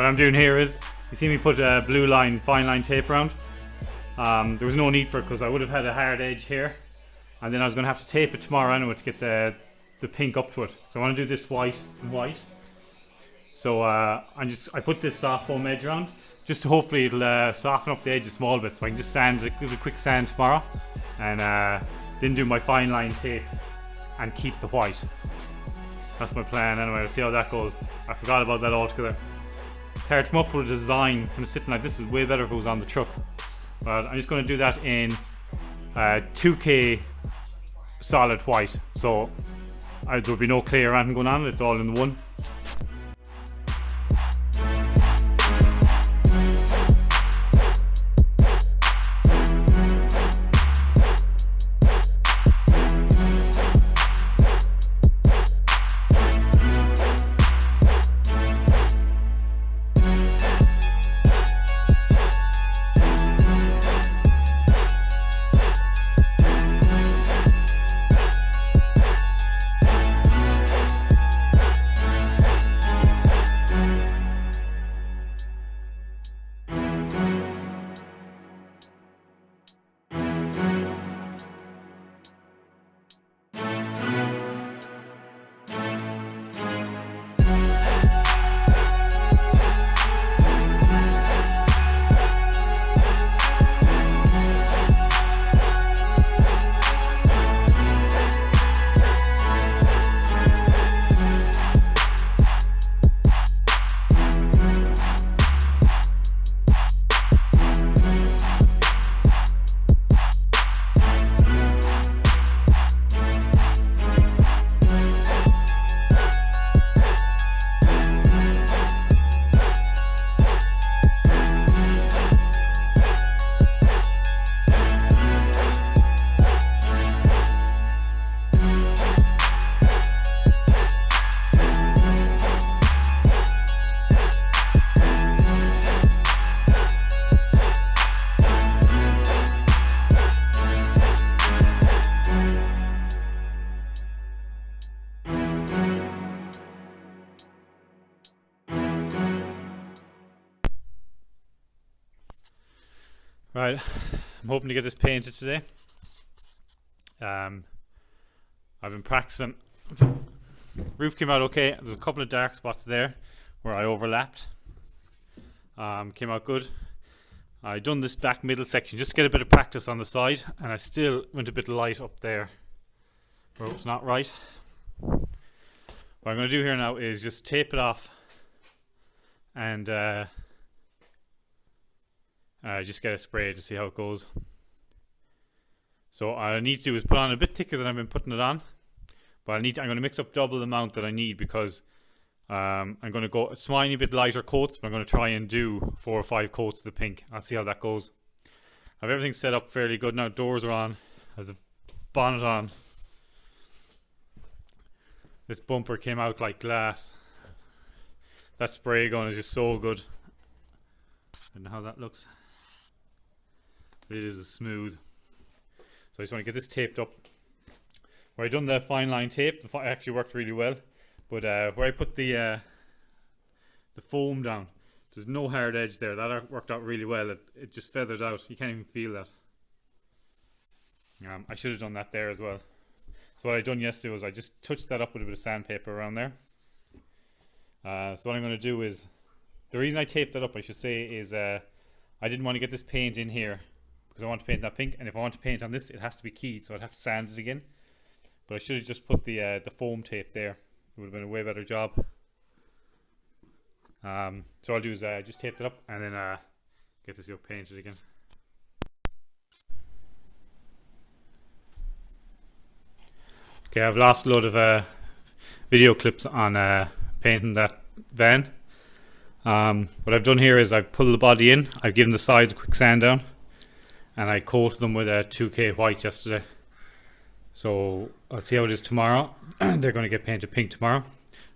what I'm doing here is, you see me put a blue line, fine line tape around. There was no need for it because I would have had a hard edge here, and then I was going to have to tape it tomorrow anyway to get the pink up to it. So I want to do this white and white. So I put this soft foam edge around, just to hopefully it'll soften up the edge a small bit, so I can just give it a quick sand tomorrow, and then do my fine line tape and keep the white. That's my plan anyway. We'll see how that goes. I forgot about that altogether. It's hard to come up with a design when it's sitting like this. Is way better if it was on the truck. But I'm just going to do that in 2K solid white. So there'll be no clay or anything going on. It's all in the one. Right, I'm hoping to get this painted today. I've been practicing. Roof came out okay. There's a couple of dark spots there where I overlapped. Came out good. I done this back middle section just to get a bit of practice on the side, and I still went a bit light up there where it was not right. What I'm going to do here now is just tape it off and just get it sprayed to see how it goes. So all I need to do is put on a bit thicker than I've been putting it on, but I'm going to mix up double the amount that I need because I'm going to go a tiny bit lighter coats, but I'm going to try and do 4 or 5 coats of the pink. I'll see how that goes. I have everything set up fairly good now. Doors are on. I have the bonnet on. This bumper came out like glass. That spray gun is just so good. I don't know how that looks. But it is smooth. So I just want to get this taped up. Where I done the fine line tape, it actually worked really well. But where I put the foam down, there's no hard edge there. That worked out really well. It just feathered out. You can't even feel that. I should have done that there as well. So what I done yesterday was I just touched that up with a bit of sandpaper around there. So what I'm going to do is, the reason I taped that up, I should say, is I didn't want to get this paint in here because I want to paint that pink, and if I want to paint on this, it has to be keyed, so I'd have to sand it again. But I should have just put the foam tape there. It would have been a way better job. So I'll do is just tape it up and then get this yoke painted again. Okay, I've lost a load of video clips on painting that van. What I've done here is I've pulled the body in, I've given the sides a quick sand down, and I coated them with a 2K white yesterday. So I'll see how it is tomorrow. They're going to get painted pink tomorrow.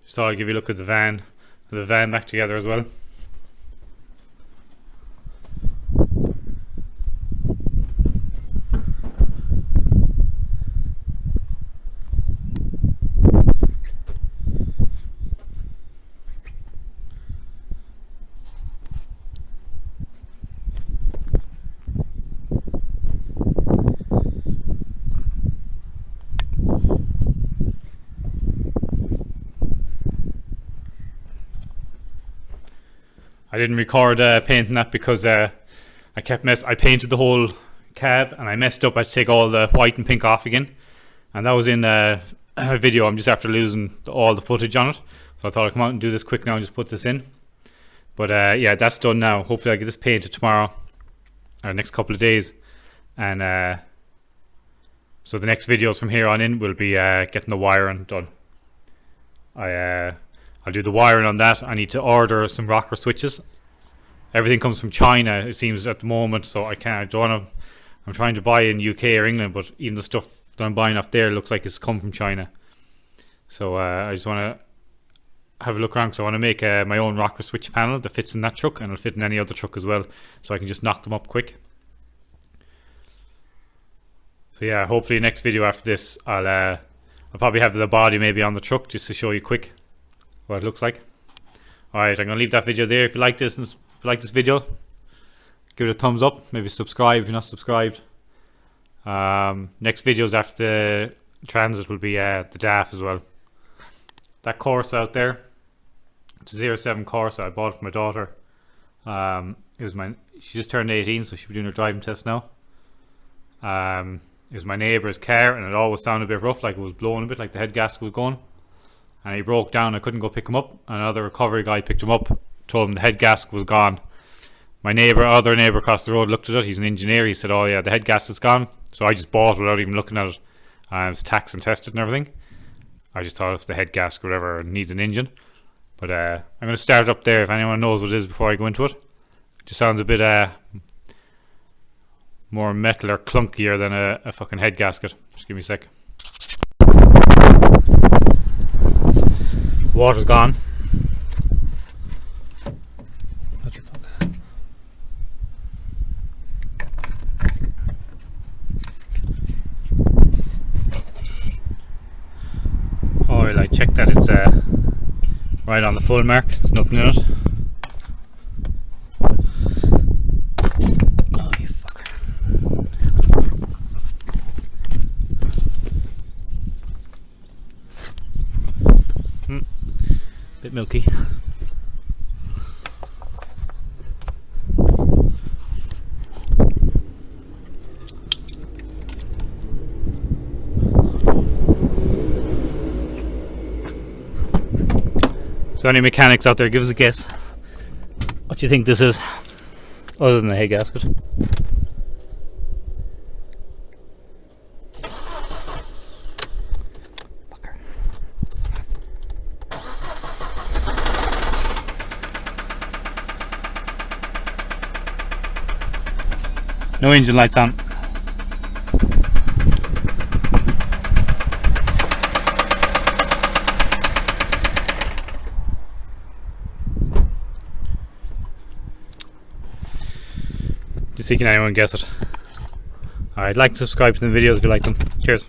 Just thought I'd give you a look at the van back together as well. didn't record painting that because I painted the whole cab and I messed up. I had to take all the white and pink off again, and that was in a video. I'm just after losing all the footage on it, so I thought I'd come out and do this quick now and just put this in. But yeah, that's done now. Hopefully I get this painted tomorrow or next couple of days, and so the next videos from here on in will be getting the wiring done. I'll do the wiring on that. I need to order some rocker switches. Everything comes from China, it seems, at the moment, so I'm trying to buy in UK or England, but even the stuff that I'm buying off there looks like it's come from China. So I just want to have a look around, because I want to make my own rocker switch panel that fits in that truck, and it'll fit in any other truck as well, so I can just knock them up quick. So yeah, hopefully next video after this I'll probably have the body maybe on the truck just to show you quick what it looks like. Alright, I'm going to leave that video there. If you like this video, give it a thumbs up, maybe subscribe if you're not subscribed. Next videos after the Transit will be the DAF as well. That Corsa out there, it's a 07 Corsa. I bought it for my daughter. She just turned 18, so she'll be doing her driving test now. It was my neighbour's car, and it always sounded a bit rough, like it was blowing a bit, like the head gasket was going. And he broke down. I couldn't go pick him up. Another recovery guy picked him up, told him the head gasket was gone. My other neighbour across the road looked at it. He's an engineer. He said, "Oh yeah, the head gasket's gone." So I just bought it without even looking at it. It's taxed and tested and everything. I just thought it's the head gasket, whatever, and needs an engine. But I'm going to start it up there if anyone knows what it is before I go into it. It just sounds a bit more metal or clunkier than a fucking head gasket. Just give me a sec. Water's gone. What the fuck? Oil, I checked that it's right on the full mark. There's nothing in it. Bit milky. So any mechanics out there, give us a guess. What do you think this is, other than the head gasket? No engine lights on. Just see can anyone guess it. Alright, like and subscribe to the videos if you like them. Cheers.